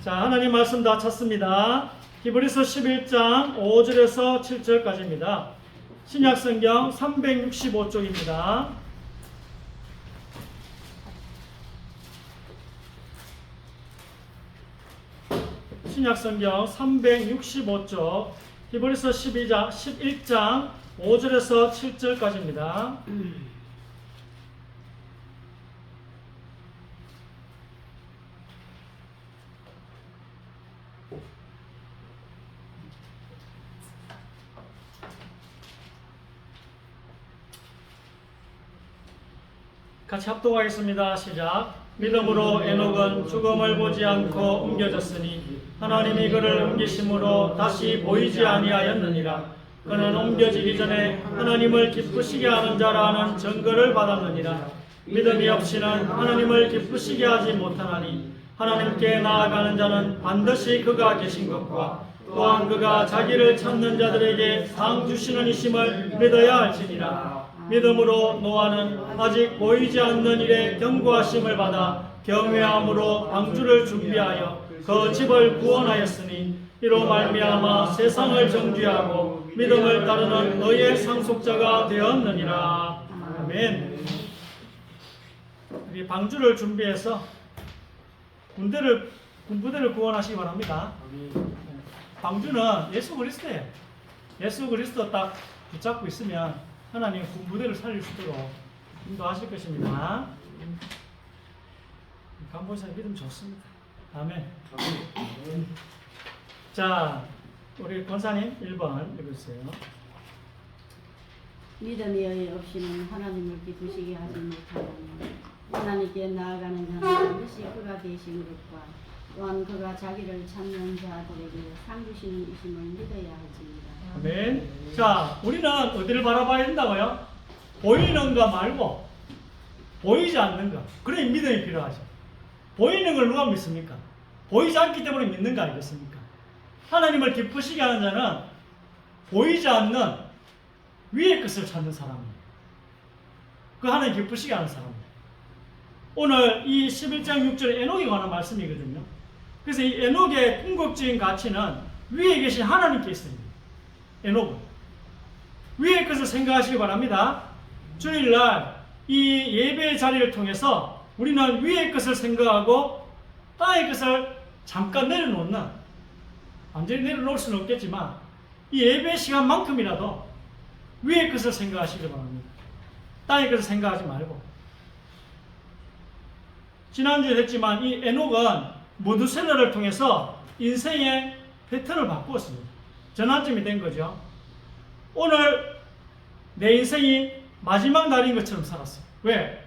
자, 하나님 말씀 다 찾습니다. 히브리서 11장 5절에서 7절까지입니다. 신약성경 365쪽입니다. 신약성경 365쪽 히브리서 11장 5절에서 7절까지입니다. 같이 합독하겠습니다. 시작. 믿음으로 에녹은 죽음을 보지 않고 옮겨졌으니 하나님이 그를 옮기심으로 다시 보이지 아니하였느니라. 그는 옮겨지기 전에 하나님을 기쁘시게 하는 자라는 증거를 받았느니라. 믿음이 없이는 하나님을 기쁘시게 하지 못하나니 하나님께 나아가는 자는 반드시 그가 계신 것과 또한 그가 자기를 찾는 자들에게 상 주시는 이심을 믿어야 할지니라. 믿음으로 노아는 아직 보이지 않는 일에 경고하심을 받아 경외함으로 방주를 준비하여 그 집을 구원하였으니 이로 말미암아 세상을 정죄하고 믿음을 따르는 너의 상속자가 되었느니라. 아멘. 우리 방주를 준비해서 군부대를 구원하시기 바랍니다. 방주는 예수 그리스도예요. 예수 그리스도 딱 붙잡고 있으면 하나님 군부대를 살릴 수 있도록 인도하실 것입니다. 간보사님 믿음 좋습니다. 아멘. 자, 우리 권사님 1번 읽으세요. 믿음이 없이는 하나님을 기쁘시게 하지 못하나니 하나님께 나아가는 자는 반드시 그가 되신 것과 또한 그가 자기를 찾는 자들에게 상 주시는 이심을 믿어야 할지니라. 아멘. 자, 우리는 어디를 바라봐야 된다고요? 보이는 거 말고 보이지 않는 거. 그래 믿음이 필요하죠. 보이는 걸 누가 믿습니까? 보이지 않기 때문에 믿는 거 아니겠습니까? 하나님을 기쁘시게 하는 자는 보이지 않는 위의 것을 찾는 사람이에요. 그 하나님 기쁘시게 하는 사람이에요. 오늘 이 11장 6절에 에녹에 관한 말씀이거든요. 그래서 이 에녹의 궁극적인 가치는 위에 계신 하나님께 있습니다. 에녹은 위의 것을 생각하시기 바랍니다. 주일날 이 예배의 자리를 통해서 우리는 위의 것을 생각하고 땅의 것을 잠깐 내려놓는, 완전히 내려놓을 수는 없겠지만 이 예배 시간만큼이라도 위의 것을 생각하시기 바랍니다. 땅의 것을 생각하지 말고. 지난주에 했지만 이 에녹은 모두셀라를 통해서 인생의 패턴을 바꾸었습니다. 전환점이 된 거죠. 오늘 내 인생이 마지막 날인 것처럼 살았어요. 왜?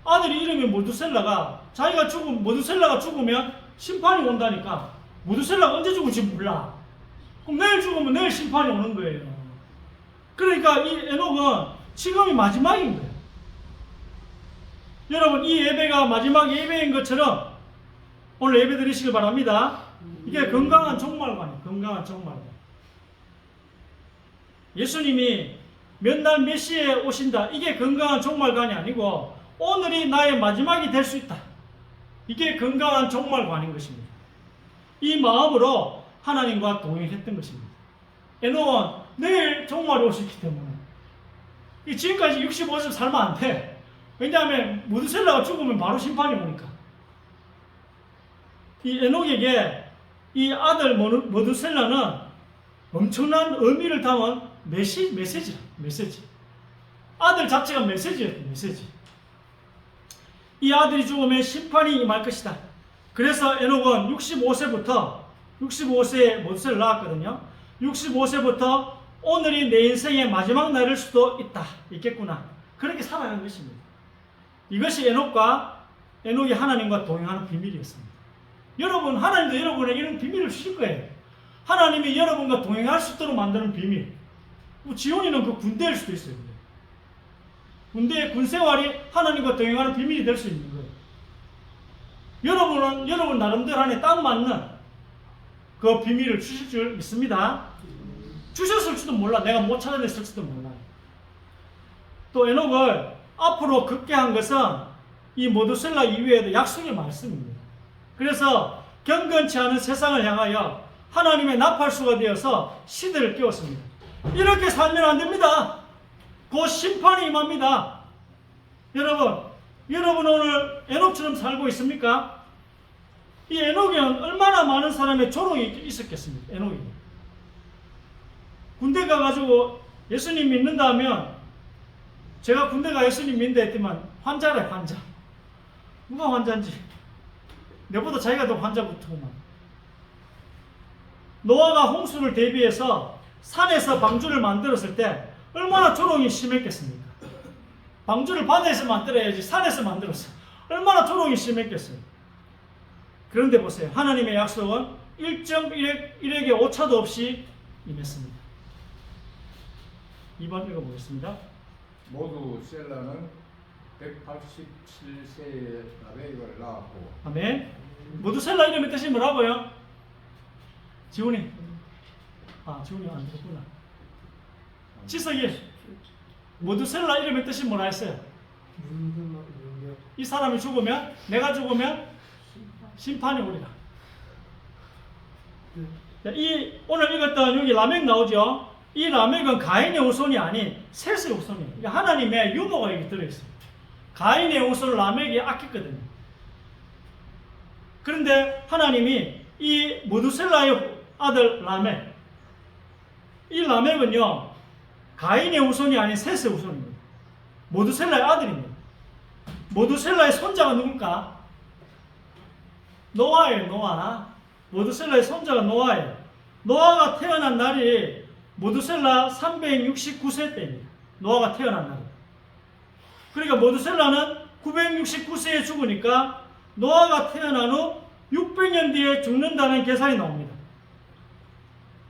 아들이 이름이 모두셀라가 모두셀라가 죽으면 심판이 온다니까. 모두셀라가 언제 죽을지 몰라. 그럼 내일 죽으면 내일 심판이 오는 거예요. 그러니까 이 에녹은 지금이 마지막인 거예요. 여러분, 이 예배가 마지막 예배인 것처럼 오늘 예배 드리시길 바랍니다. 이게 건강한 종말관이에요. 건강한 종말관. 예수님이 몇 날 몇 시에 오신다. 이게 건강한 종말관이 아니고 오늘이 나의 마지막이 될 수 있다. 이게 건강한 종말관인 것입니다. 이 마음으로 하나님과 동행했던 것입니다. 에녹은 내일 종말이 올 수 있기 때문에 지금까지 65세 살면 안 돼. 왜냐하면 모두셀라가 죽으면 바로 심판이 오니까. 이 에녹에게 이 아들 모두셀라는 엄청난 의미를 담은 메시지. 아들 자체가 메시지였던 메시지. 이 아들이 죽으면 심판이 임할 것이다. 그래서 에녹은 65세에 모두셀라 낳았거든요. 65세부터 오늘이 내 인생의 마지막 날일 수도 있겠구나. 그렇게 살아가는 것입니다. 이것이 에녹이 하나님과 동행하는 비밀이었습니다. 여러분, 하나님도 여러분에게 이런 비밀을 주실 거예요. 하나님이 여러분과 동행할 수 있도록 만드는 비밀. 지온이는 그 군대일 수도 있어요. 군대의 군생활이 하나님과 동행하는 비밀이 될 수 있는 거예요. 여러분은 여러분 나름대로 안에 딱 맞는 그 비밀을 주실 줄 믿습니다. 주셨을지도 몰라. 내가 못 찾아냈을지도 몰라요. 또 에녹을 앞으로 걷게 한 것은 이 모두셀라 이후에도 약속의 말씀입니다. 그래서 경건치 않은 세상을 향하여 하나님의 나팔수가 되어서 시대를 깨웠습니다. 이렇게 살면 안 됩니다. 곧 심판이 임합니다. 여러분 오늘 에녹처럼 살고 있습니까? 이 에녹에는 얼마나 많은 사람의 조롱이 있었겠습니까? 에녹이 군대 가가지고 예수님 믿는다 하면, 제가 군대 가 예수님 믿는다 했더만 환자래, 환자. 누가 환자인지. 내보다 자기가 더 환자 붙구만. 노아가 홍수를 대비해서 산에서 방주를 만들었을 때 얼마나 조롱이 심했겠습니까? 방주를 바다에서 만들어야지 산에서 만들었어. 얼마나 조롱이 심했겠어요. 그런데 보세요. 하나님의 약속은 1.1액의 오차도 없이 임했습니다. 2번 읽어보겠습니다. 모두 셀라는 187세에 라멕을 낳았고. 아멘. 모두 셀라 이름의 뜻이 뭐라고요? 지훈이. 지훈이 안 들었구나. 지석이. 모두 셀라 이름의 뜻이 뭐라 했어요? 이 사람이 죽으면, 내가 죽으면 심판이 오리라. 오늘 읽었던 여기 라멕 나오죠? 이 라멕은 가인의 후손이 아닌 셋의 후손이에요. 그러니까 하나님의 유머가 여기 들어있어요. 가인의 후손을 라멕이 아꼈거든요. 그런데 하나님이 이 무두셀라의 아들 라멕, 이 라멕은요 가인의 후손이 아닌 셋의 후손입니다. 무두셀라의 아들입니다. 무두셀라의 손자가 누굴까? 노아예요. 노아. 무두셀라의 손자가 노아예요. 노아가 태어난 날이 무두셀라 369세 때입니다. 노아가 태어난 날. 그러니까 무두셀라는 969세에 죽으니까 노아가 태어난 후 600년 뒤에 죽는다는 계산이 나옵니다.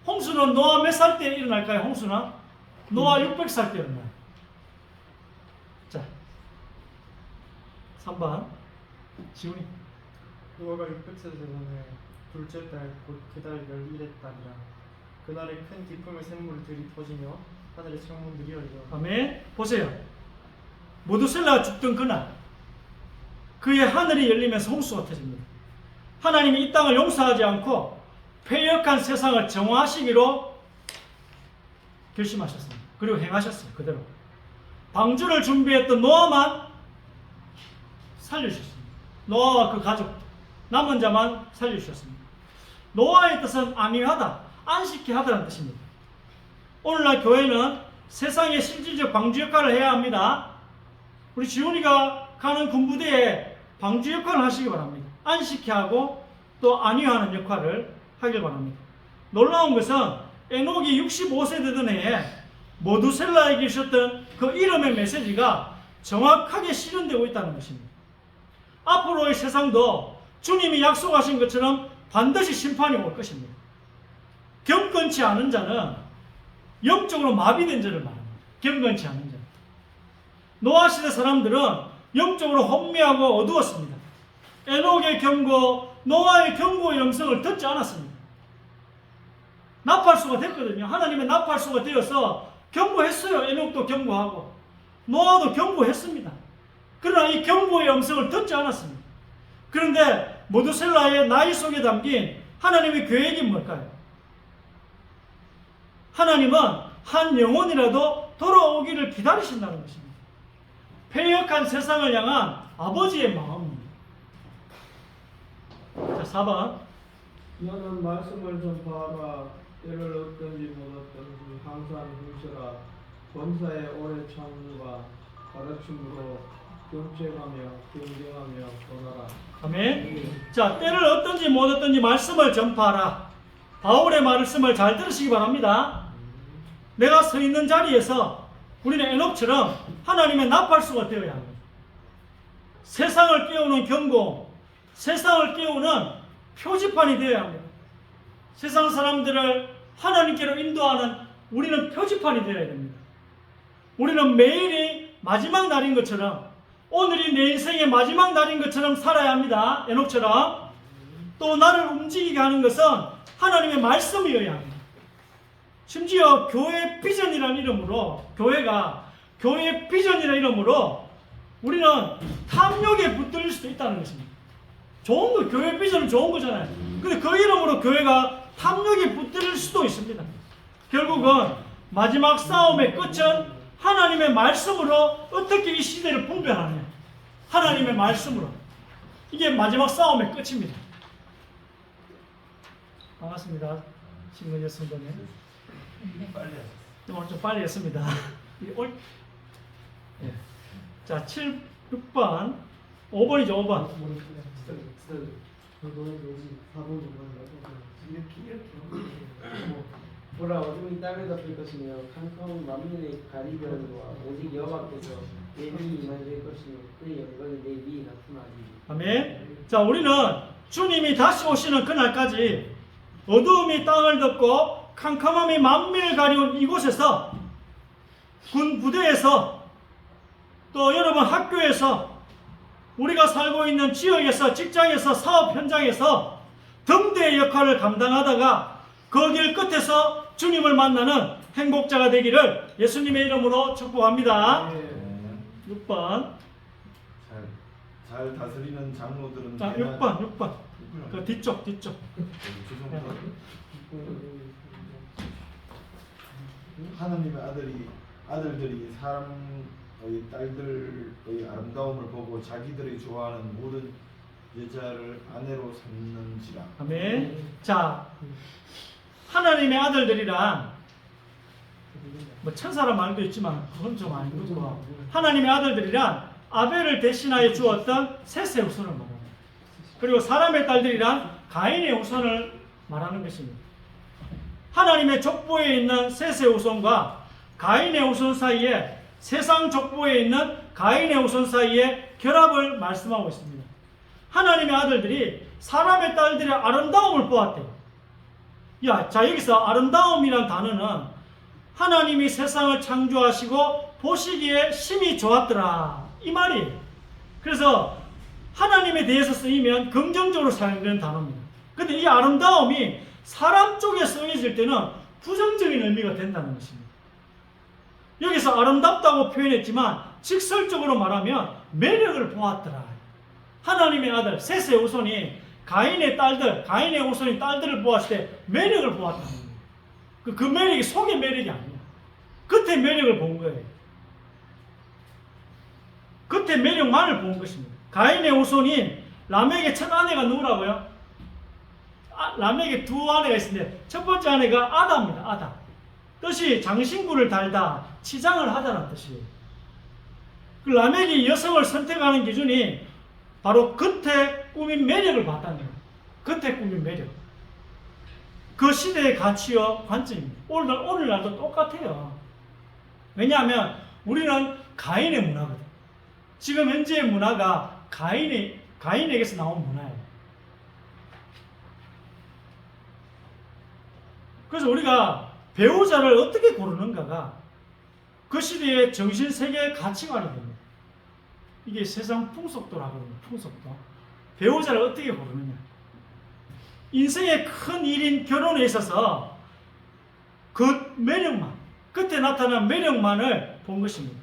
홍수는 노아 몇 살 때 일어날까요? 홍수는? 노아 600살 때 일어나요. 자, 3번 지훈이. 노아가 600세 되는 둘째 달 곧 그달 11달이라 그날에 큰 기쁨의 샘물들이 터지며 하늘의 창문들이 열려. 아멘. 보세요. 무두셀라가 죽던 그날 그의 하늘이 열리면서 홍수가 터집니다. 하나님이 이 땅을 용서하지 않고 패역한 세상을 정화하시기로 결심하셨습니다. 그리고 행하셨어요. 그대로. 방주를 준비했던 노아만 살려주셨습니다. 노아와 그 가족, 남은 자만 살려주셨습니다. 노아의 뜻은 안위하다, 안식케 하다는 뜻입니다. 오늘날 교회는 세상의 실질적 방주 역할을 해야 합니다. 우리 지훈이가 가는 군부대에 방주 역할을 하시기 바랍니다. 안식케 하고 또 안위하는 역할을 하길 바랍니다. 놀라운 것은 에녹이 65세 되던 해에 모두셀라에게 주셨던 그 이름의 메시지가 정확하게 실현되고 있다는 것입니다. 앞으로의 세상도 주님이 약속하신 것처럼 반드시 심판이 올 것입니다. 경건치 않은 자는 영적으로 마비된 자를 말합니다. 경건치 않은 자. 노아 시대 사람들은 영적으로 혼미하고 어두웠습니다. 에녹의 경고, 노아의 경고의 음성을 듣지 않았습니다. 나팔수가 됐거든요. 하나님의 나팔수가 되어서 경고했어요. 에녹도 경고하고 노아도 경고했습니다. 그러나 이 경고의 음성을 듣지 않았습니다. 그런데 모두셀라의 나이 속에 담긴 하나님의 계획이 뭘까요? 하나님은 한 영혼이라도 돌아오기를 기다리신다는 것입니다. 패역한 세상을 향한 아버지의 마음입니다. 자, 4번. 너는 말씀을 전파하라. 때를 얻든지 못 얻든지 항상 훔쳐라. 권사의 오래 참음과 가르침으로 경쟁하며 경쟁하며 권하라. 아멘. 자, 때를 얻든지 못 얻든지 말씀을 전파하라. 바울의 말씀을 잘 들으시기 바랍니다. 내가 서 있는 자리에서 우리는 에녹처럼 하나님의 나팔수가 되어야 합니다. 세상을 깨우는 경고, 세상을 깨우는 표지판이 되어야 합니다. 세상 사람들을 하나님께로 인도하는 우리는 표지판이 되어야 됩니다. 우리는 매일이 마지막 날인 것처럼, 오늘이 내 인생의 마지막 날인 것처럼 살아야 합니다. 에녹처럼. 또 나를 움직이게 하는 것은 하나님의 말씀이어야 합니다. 심지어 교회 비전이라는 이름으로, 교회가 교회 비전이라는 이름으로 우리는 탐욕에 붙들릴 수도 있다는 것입니다. 좋은 거, 교회 비전은 좋은 거잖아요. 근데 그 이름으로 교회가 탐욕이 붙들 수도 있습니다. 결국은 마지막 싸움의 끝은 하나님의 말씀으로 어떻게 이 시대를 분별하느냐. 하나님의 말씀으로. 이게 마지막 싸움의 끝입니다. 반갑습니다. 신근여 성도님. 오늘 좀 빨리 했습니다. 예. 자, 6번. 5번이죠, 5번. 보라 어둠이 땅에 덮일 것이며 캄캄한 만민의 가리변과 오직 여호와께서 내 위에 임하실 것이며 그의 영광이 내 위에 나타나리니. 아멘. 자, 우리는 주님이 다시 오시는 그날까지 어두움이 땅을 덮고 캄캄함이 만민을 가리운 이곳에서, 군 부대에서, 또 여러분 학교에서, 우리가 살고 있는 지역에서, 직장에서, 사업 현장에서 등대의 역할을 감당하다가 그 길 끝에서 주님을 만나는 행복자가 되기를 예수님의 이름으로 축복합니다. 6번. 잘 다스리는 장로들은 자, 6번. 그 뒤쪽. 하나님의 아들들이 사람의 딸들의 아름다움을 보고 자기들이 좋아하는 모든 여자를 아내로 삼는지라. 아멘. 자, 하나님의 아들들이란 뭐 천사란 말도 있지만 그건 좀 아니고, 하나님의 아들들이란 아벨을 대신하여 주었던 셋의 후손을 말합니다. 그리고 사람의 딸들이란 가인의 후손을 말하는 것입니다. 하나님의 족보에 있는 셋의 후손과 가인의 후손 사이에, 세상 족보에 있는 가인의 후손 사이에 결합을 말씀하고 있습니다. 하나님의 아들들이 사람의 딸들의 아름다움을 보았대요. 자, 여기서 아름다움이란 단어는 하나님이 세상을 창조하시고 보시기에 심히 좋았더라, 이 말이에요. 그래서 하나님에 대해서 쓰이면 긍정적으로 사용되는 단어입니다. 근데 이 아름다움이 사람 쪽에 쓰여질 때는 부정적인 의미가 된다는 것입니다. 여기서 아름답다고 표현했지만 직설적으로 말하면 매력을 보았더라. 하나님의 아들 셋의 후손이 가인의 후손이 딸들을 보았을 때 매력을 보았다는 거예요. 그 매력이 속의 매력이 아니야. 겉의 매력을 본 거예요. 겉의 매력만을 본 것입니다. 가인의 후손이 라멕의 첫 아내가 누구라고요? 라멕의 두 아내가 있는데 첫 번째 아내가 아다입니다. 아다. 뜻이 장신구를 달다, 치장을 하다는 뜻이에요. 그 라멕이 여성을 선택하는 기준이 바로 겉에 꾸민 매력을 봤다는 거예요. 겉에 꾸민 매력. 그 시대의 가치와 관점입니다. 오늘날도 똑같아요. 왜냐하면 우리는 가인의 문화거든. 지금 현재의 문화가 가인에게서 나온 문화예요. 그래서 우리가 배우자를 어떻게 고르는가가 그 시대의 정신세계의 가치관이 됩니다. 이게 세상 풍속도라거든요. 풍속도. 배우자를 어떻게 고르느냐. 인생의 큰 일인 결혼에 있어서 그 매력만, 그때 나타난 매력만을 본 것입니다.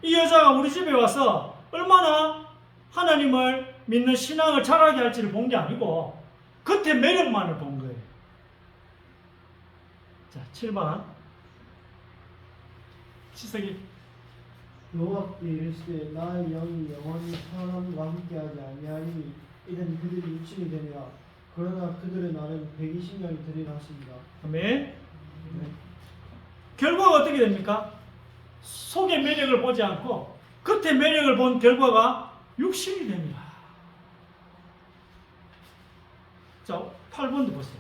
이 여자가 우리 집에 와서 얼마나 하나님을 믿는 신앙을 자라게 할지를 본 게 아니고 겉의 매력만을 본 거예요. 자, 7번. 지석이. 여호와께 이르시되 나의 영이 영원히 사람과 함께하지 아니하리니 이는 그들이 육신이 되니라. 그러나 그들의 날은 120년이 되리라 하십니다. 아멘. 결과가 어떻게 됩니까? 속의 매력을 보지 않고 겉의 매력을 본 결과가 육신이 됩니다. 자, 8번도 보세요.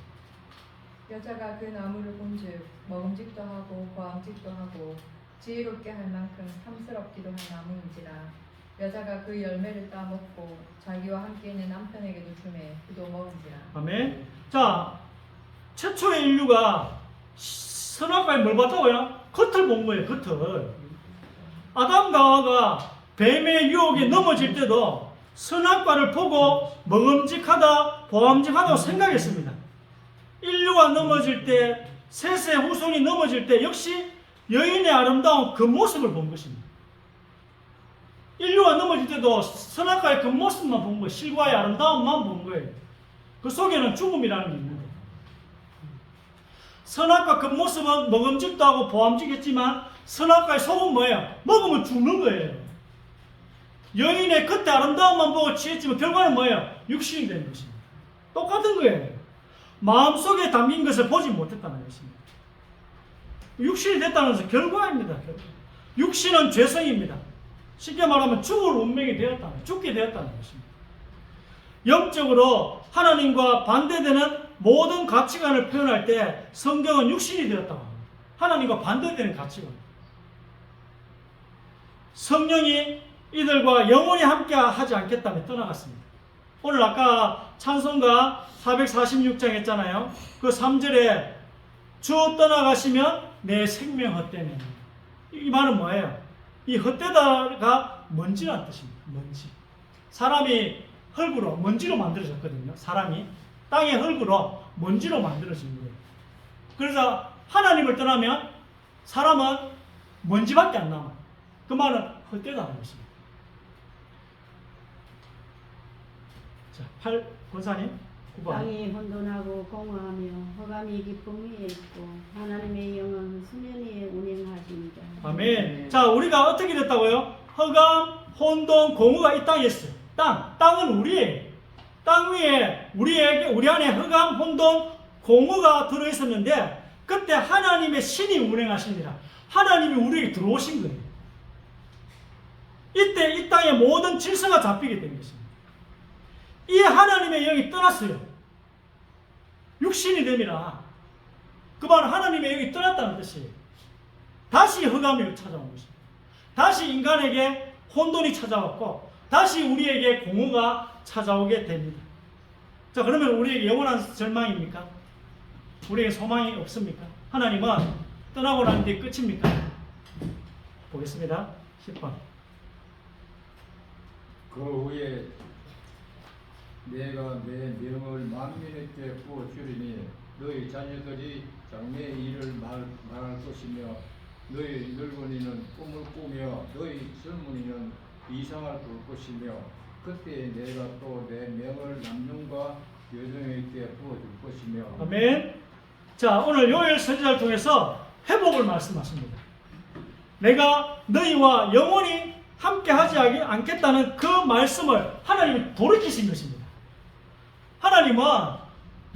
여자가 그 나무를 본즉 먹음직도 하고 보암직도 하고 지혜롭게 할 만큼 탐스럽기도 한 나무인지라. 여자가 그 열매를 따먹고 자기와 함께 있는 남편에게도 주매 그도 먹은지라. 아멘. 자, 최초의 인류가 선악과에 뭘 봤다고요? 겉을 본 거예요. 겉을. 아담과 하와가 뱀의 유혹에 넘어질 때도 선악과를 보고 먹음직하다, 보암직하다고 생각했습니다. 인류가 넘어질 때, 셋의 후손이 넘어질 때 역시 여인의 아름다운 그 모습을 본 것입니다. 인류가 넘어질 때도 선악과의 그 모습만 본 거예요. 실과의 아름다움만 본 거예요. 그 속에는 죽음이라는 게 있는데 선악과 그 모습은 먹음직도 하고 보암직했지만 선악과의 속은 뭐예요? 먹으면 죽는 거예요. 여인의 겉에 아름다움만 보고 취했지만 결과는 뭐예요? 육신이 되는 것입니다. 똑같은 거예요. 마음속에 담긴 것을 보지 못했다는 것입니다. 육신이 됐다는 것은 결과입니다. 결과. 육신은 죄성입니다. 쉽게 말하면 죽을 운명이 되었다는, 죽게 되었다는 것입니다. 영적으로 하나님과 반대되는 모든 가치관을 표현할 때 성경은 육신이 되었다고 합니다. 하나님과 반대되는 가치관. 성령이 이들과 영원히 함께 하지 않겠다며 떠나갔습니다. 오늘 아까 찬송가 446장 했잖아요. 그 3절에 주 떠나가시면 내 생명 헛되네. 이 말은 뭐예요? 이 헛되다가 먼지란 뜻입니다. 먼지. 사람이 흙으로 먼지로 만들어졌거든요. 사람이 땅의 흙으로 먼지로 만들어진 거예요. 그래서 하나님을 떠나면 사람은 먼지밖에 안 남아. 그 말은 헛되다는 것입니다. 자, 8 권사님 9번. 땅이 혼돈하고 공허하며 흑암이 깊음 위에 있고 하나님의 영은 수면 위에 운행하십니다. 아멘. 자, 우리가 어떻게 됐다고요? 흑암, 혼돈, 공허가 이 땅에 있어요. 땅은 우리예요. 땅 위에 우리 안에 흑암, 혼돈, 공허가 들어 있었는데 그때 하나님의 신이 운행하십니다. 하나님이 우리에게 들어오신 거예요. 이때 이 땅의 모든 질서가 잡히게 된 것입니다. 이 하나님의 영이 떠났어요. 육신이 됩니다. 그 말은 하나님의 영이 떠났다는 뜻이에요. 다시 흑암이 찾아온 것입니다. 다시 인간에게 혼돈이 찾아왔고 다시 우리에게 공허가 찾아오게 됩니다. 자, 그러면 우리에게 영원한 절망입니까? 우리에게 소망이 없습니까? 하나님은 떠나고 난 뒤에 끝입니까? 보겠습니다. 10번. 그 후에 내가 내 명을 만민에게 부어주리니 너희 자녀들이 장래의 일을 말할 것이며 너희 늙은이는 꿈을 꾸며 너희 젊은이는 이상을 볼 것이며 그때 내가 또 내 명을 남녀과 여종에게 부어줄 것이며. 아멘. 자, 오늘 요엘 선지자를 통해서 회복을 말씀하십니다. 내가 너희와 영원히 함께 하지 않겠다는 그 말씀을 하나님이 돌이키신 것입니다. 하나님은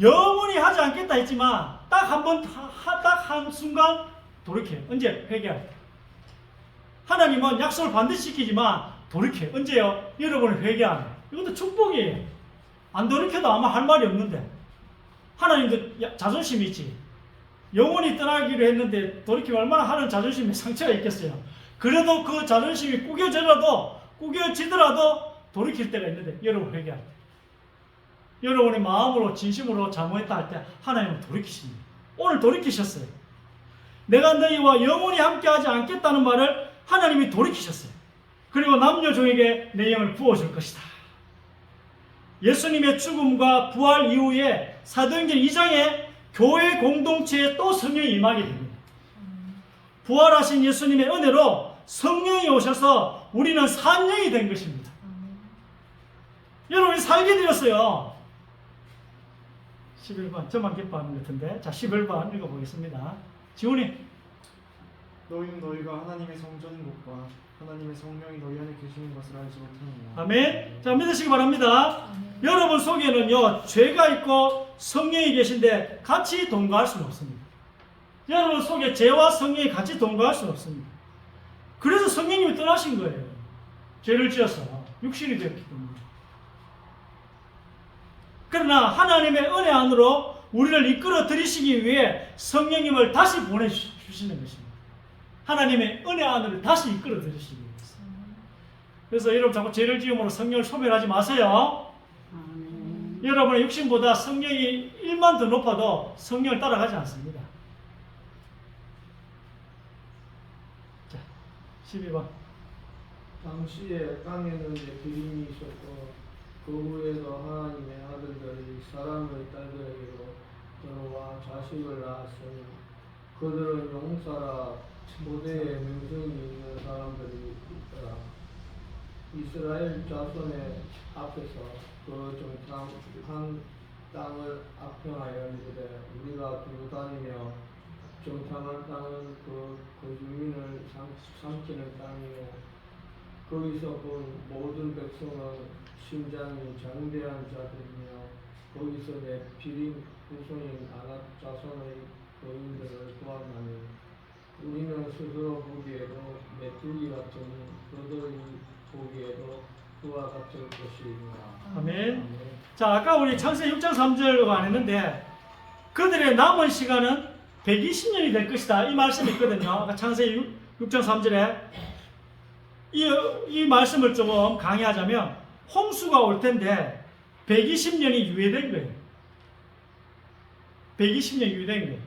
영원히 하지 않겠다 했지만 딱 한 순간 돌이켜요. 언제? 회개할 때. 하나님은 약속을 반드시 지키지만 돌이켜요. 언제요? 여러분이 회개하면. 이것도 축복이에요. 안 돌이켜도 아마 할 말이 없는데 하나님도 자존심이 있지. 영원히 떠나기로 했는데 돌이키면 얼마나 하는 자존심에 상처가 있겠어요. 그래도 그 자존심이 꾸겨지더라도 돌이킬 때가 있는데 여러분 회개할 때. 여러분의 마음으로 진심으로 잘못했다 할 때 하나님은 돌이키십니다. 오늘 돌이키셨어요. 내가 너희와 영원히 함께하지 않겠다는 말을 하나님이 돌이키셨어요. 그리고 남녀 종에게 내 영을 부어줄 것이다. 예수님의 죽음과 부활 이후에 사도행전 2장에 교회 공동체에 또 성령이 임하게 됩니다. 부활하신 예수님의 은혜로 성령이 오셔서 우리는 산령이 된 것입니다. 여러분이 살게 되었어요. 11번 저만 기뻐하는 것 같은데 자 11번 읽어보겠습니다. 지훈이 너희는 너희가 하나님의 성전인 것과 하나님의 성령이 너희 안에 계시는 것을 알지 못하느냐. 아멘. 자 믿으시기 바랍니다. 여러분 속에는요 죄가 있고 성령이 계신데 같이 동거할 수는 없습니다. 여러분 속에 죄와 성령이 같이 동거할 수는 없습니다. 그래서 성령님이 떠나신 거예요. 죄를 지어서 육신이 되었기 때문에. 그러나 하나님의 은혜 안으로 우리를 이끌어 들이시기 위해 성령님을 다시 보내주시는 것입니다. 하나님의 은혜 안으로 다시 이끌어 들이시기 위해서. 그래서 여러분 자꾸 죄를 지음으로 성령을 소멸하지 마세요. 아멘. 여러분의 육신보다 성령이 1만 더 높아도 성령을 따라가지 않습니다. 자, 12번. 당시에 땅에는 기림이 있었고 그 후에도 하나님의 아들들이 사람의 딸들에게로 들어와 자식을 낳았으니 그들은 용사라 모대의 명성이 있는 사람들이 있더라. 이스라엘 자손의 앞에서 그 한 땅을 악평하여 이르되 우리가 두루 다니며 정탐한 땅은 그 주민을 삼키는 땅이요 거기서 본 모든 백성은 심장이 장대한 자들이며 거기서 내 피림 후손인 아낙 자손의 거인들을 보았나니 우리는 스스로 보기에도 메뚜기 같으니 그들이 보기에도 그와 같을 것이니라. 아멘. 자, 아까 우리 창세기 6장 3절로 안 했는데 그들의 남은 시간은 120년이 될 것이다. 이 말씀이 있거든요. 아까 창세기 6장 3절에 이 말씀을 조금 강의하자면 홍수가 올 텐데 120년이 유예된 거예요. 120년 유예된 거예요.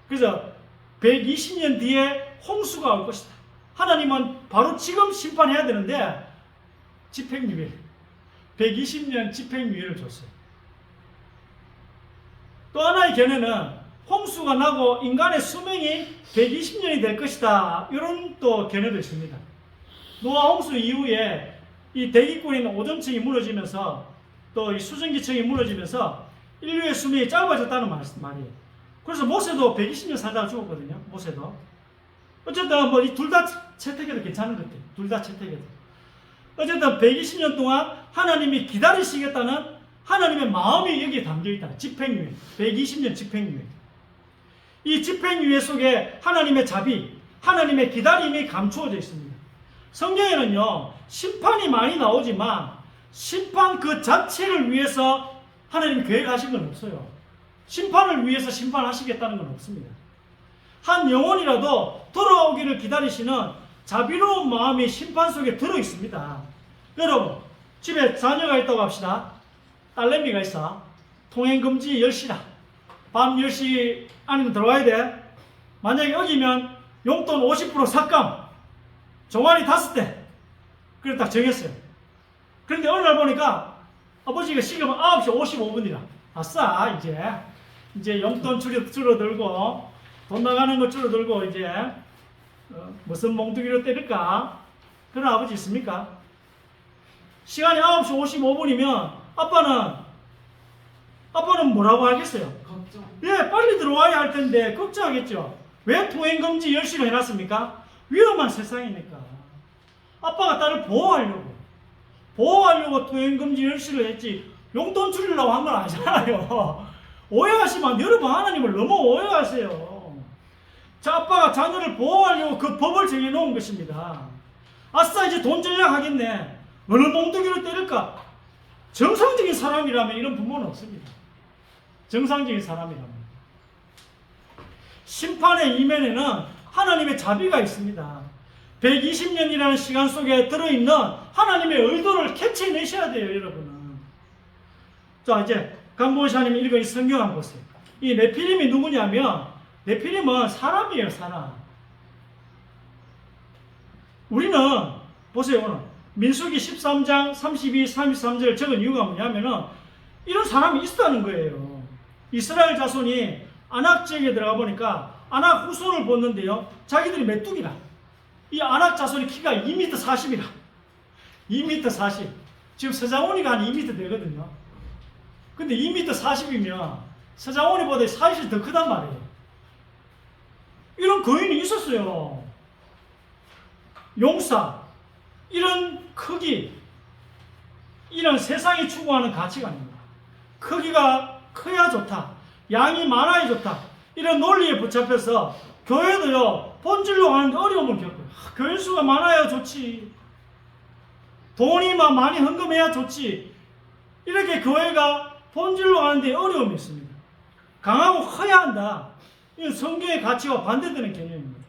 그래서 120년 뒤에 홍수가 올 것이다. 하나님은 바로 지금 심판해야 되는데 집행유예 120년 집행유예를 줬어요. 또 하나의 견해는 홍수가 나고 인간의 수명이 120년이 될 것이다. 이런 또 견해도 있습니다. 노아 홍수 이후에 이 대기권에 있는 오존층이 무너지면서 또 이 수증기층이 무너지면서 인류의 수명이 짧아졌다는 말이에요. 그래서 모세도 120년 살다가 죽었거든요. 모세도. 어쨌든 뭐 이 둘 다 채택해도 괜찮은 것 같아요. 둘 다 채택해도. 어쨌든 120년 동안 하나님이 기다리시겠다는 하나님의 마음이 여기에 담겨있다. 집행유예. 120년 집행유예. 이 집행유예 속에 하나님의 자비, 하나님의 기다림이 감추어져 있습니다. 성경에는요, 심판이 많이 나오지만 심판 그 자체를 위해서 하나님이 계획하신 건 없어요. 심판을 위해서 심판하시겠다는 건 없습니다. 한 영혼이라도 돌아오기를 기다리시는 자비로운 마음이 심판 속에 들어 있습니다. 여러분, 집에 자녀가 있다고 합시다. 딸내미가 있어. 통행금지 10시다. 밤 10시 안에 들어와야 돼. 만약에 어기면 용돈 50% 삭감. 종아리 5대. 그래 딱 정했어요. 그런데 어느 날 보니까 아버지가 시계면 9시 55분이라. 아싸, 이제 용돈 줄어들고, 돈 나가는 거 줄어들고, 이제, 무슨 몽둥이로 때릴까? 그런 아버지 있습니까? 시간이 9시 55분이면 아빠는 뭐라고 하겠어요? 걱정. 예, 빨리 들어와야 할 텐데, 걱정하겠죠? 왜 통행금지 10시로 해놨습니까? 위험한 세상이니까. 아빠가 딸을 보호하려고 통행금지 10시를 했지, 용돈 줄이려고 한 건 아니잖아요. 오해하시면 여러분 하나님을 너무 오해하세요. 자, 아빠가 자녀를 보호하려고 그 법을 정해놓은 것입니다. 아싸, 이제 돈 전략 하겠네. 어느 몽둥이로 때릴까? 정상적인 사람이라면 이런 부모는 없습니다. 정상적인 사람이라면. 심판의 이면에는 하나님의 자비가 있습니다. 120년이라는 시간 속에 들어있는 하나님의 의도를 캐치해내셔야 돼요, 여러분은. 자, 이제 강보시아님이 읽은 이 성경 한번 보세요. 이 네피림이 누구냐면, 네피림은 사람이에요, 사람. 우리는, 보세요, 오늘. 민수기 13장 32, 33절 적은 이유가 뭐냐면은, 이런 사람이 있었다는 거예요. 이스라엘 자손이 아낙 지역에 들어가 보니까, 아낙 후손을 보는데요, 자기들이 메뚜기라. 이 아낙 자손의 키가 2m 40이라. 2m 40. 지금 서장훈이가 한 2m 되거든요. 근데 2m 40이면 서장훈이보다 사이즈 더 크단 말이에요. 이런 거인이 있었어요. 용사, 이런 크기, 이런 세상이 추구하는 가치가 아닙니다. 크기가 커야 좋다. 양이 많아야 좋다. 이런 논리에 붙잡혀서 교회도요, 본질로 가는데 어려움을 겪어요. 교인 수가 많아야 좋지. 돈이 많이 헌금해야 좋지. 이렇게 교회가 본질로 가는데 어려움이 있습니다. 강하고 커야 한다. 이건 성경의 가치와 반대되는 개념입니다.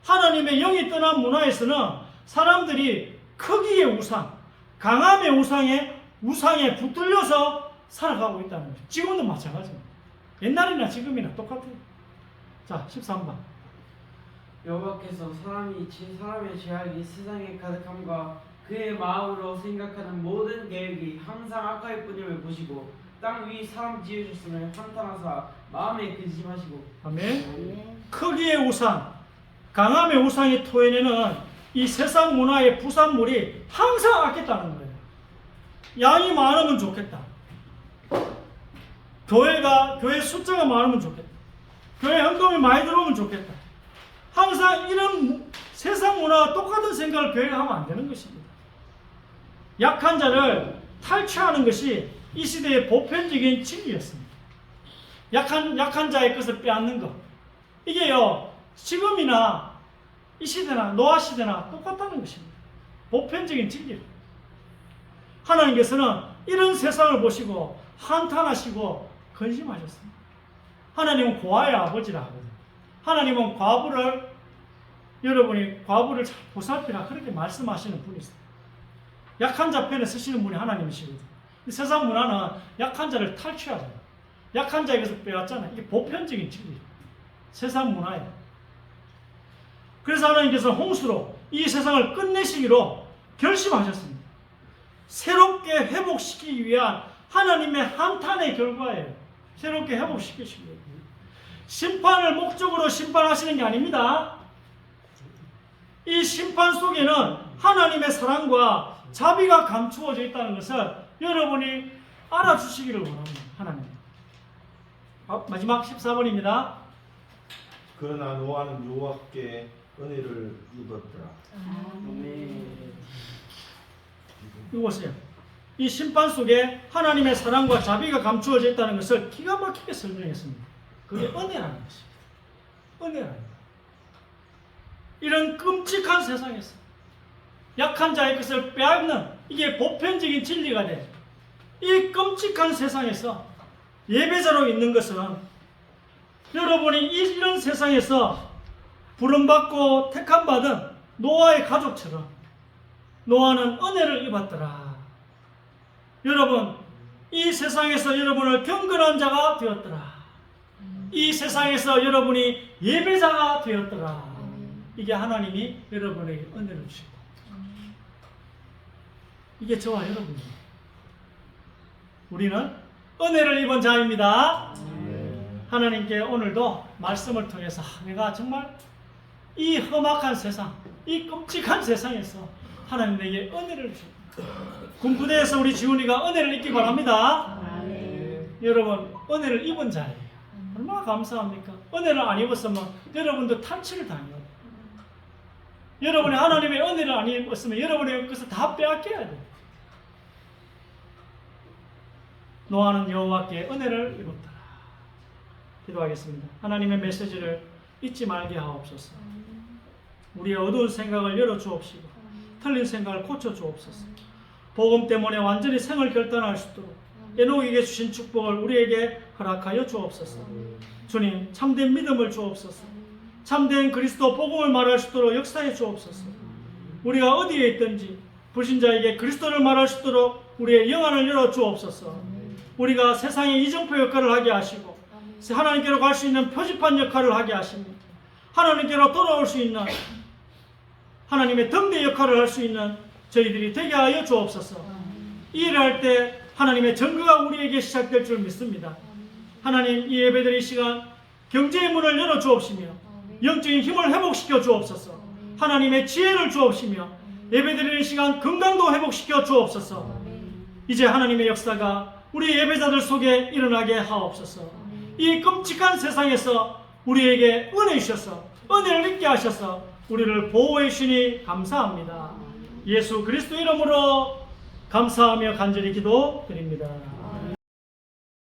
하나님의 영이 떠난 문화에서는 사람들이 크기의 우상, 강함의 우상에 붙들려서 살아가고 있다는 거죠. 지금도 마찬가지입니다. 옛날이나 지금이나 똑같아요. 자, 13번. 여호와께서 사람의 죄악이 세상에 가득함과 그의 마음으로 생각하는 모든 계획이 항상 악할 뿐임을 보시고 땅 위 사람 지으셨음을 한탄하사 마음에 근심하시고. 아멘. 크기의 우상, 강함의 우상이 토해내는 이 세상 문화의 부산물이 항상 악했다는 거예요. 양이 많으면 좋겠다. 교회 숫자가 많으면 좋겠다. 교회 헌금이 많이 들어오면 좋겠다. 항상 이런 세상 문화와 똑같은 생각을 교회가 하면 안 되는 것입니다. 약한 자를 탈취하는 것이 이 시대의 보편적인 진리였습니다. 약한 자의 것을 빼앗는 것. 이게요, 지금이나 이 시대나 노아 시대나 똑같다는 것입니다. 보편적인 진리. 하나님께서는 이런 세상을 보시고 한탄하시고 근심하셨습니다. 하나님은 고아의 아버지라 하거든요. 하나님은 여러분이 과부를 잘 보살피라 그렇게 말씀하시는 분이세요. 약한 자 편에 서시는 분이 하나님이시거든요. 세상 문화는 약한 자를 탈취하잖아요. 약한 자에게서 빼앗잖아요. 이게 보편적인 진리예요. 세상 문화예요. 그래서 하나님께서 홍수로 이 세상을 끝내시기로 결심하셨습니다. 새롭게 회복시키기 위한 하나님의 한탄의 결과예요. 새롭게 회복시키시기 위해. 심판을 목적으로 심판하시는 게 아닙니다. 이 심판 속에는 하나님의 사랑과 자비가 감추어져 있다는 것을 여러분이 알아주시기를 원합니다. 하나님. 마지막 14번입니다. 그러나 노아는 여호와께 은혜를 입었더라. 이거 보세요. 이 심판 속에 하나님의 사랑과 자비가 감추어져 있다는 것을 기가 막히게 설명했습니다. 그게 은혜라는 것입니다. 은혜라는 것. 이런 끔찍한 세상에서 약한 자의 것을 빼앗는 이게 보편적인 진리가 돼. 이 끔찍한 세상에서 예배자로 있는 것은 여러분이 이런 세상에서 부름받고 택함받은 노아의 가족처럼 노아는 은혜를 입었더라. 여러분, 이 세상에서 여러분을 경건한 자가 되었더라. 이 세상에서 여러분이 예배자가 되었더라. 이게 하나님이 여러분에게 은혜를 주시고, 이게 저와 여러분입니다. 우리는 은혜를 입은 자입니다. 하나님께 오늘도 말씀을 통해서 내가 정말 이 험악한 세상, 이 끔찍한 세상에서 하나님 내게 은혜를 주십니다. 군부대에서 우리 지훈이가 은혜를 입기 바랍니다. 여러분, 은혜를 입은 자예요. 얼마나 감사합니까? 은혜를 안 입었으면 여러분도 탈취를 당해요. 여러분이 하나님의 은혜를 안 입었으면 여러분의 것을 다 빼앗겨야 돼요. 노아는 여호와께 은혜를 입었더라. 기도하겠습니다. 하나님의 메시지를 잊지 말게 하옵소서. 우리의 어두운 생각을 열어주옵시고 틀린 생각을 고쳐주옵소서. 복음 때문에 완전히 생을 결단할 수 있도록 에녹에게 주신 축복을 우리에게 허락하여 주옵소서. 주님, 참된 믿음을 주옵소서. 참된 그리스도 복음을 말할 수 있도록 역사해 주옵소서. 우리가 어디에 있든지 불신자에게 그리스도를 말할 수 있도록 우리의 영안을 열어 주옵소서. 우리가 세상의 이정표 역할을 하게 하시고 하나님께로 갈 수 있는 표지판 역할을 하게 하십니다. 하나님께로 돌아올 수 있는 하나님의 등대 역할을 할 수 있는 저희들이 되게 하여 주옵소서. 이 일을 할 때 하나님의 전거가 우리에게 시작될 줄 믿습니다. 하나님, 이 예배드릴 시간 경제의 문을 열어 주옵시며 영적인 힘을 회복시켜 주옵소서. 하나님의 지혜를 주옵시며 예배드리는 시간 건강도 회복시켜 주옵소서. 이제 하나님의 역사가 우리 예배자들 속에 일어나게 하옵소서. 이 끔찍한 세상에서 우리에게 은혜 주셔서 은혜를 입게 하셔서 우리를 보호해 주시니 감사합니다. 예수 그리스도 이름으로 감사하며 간절히 기도드립니다.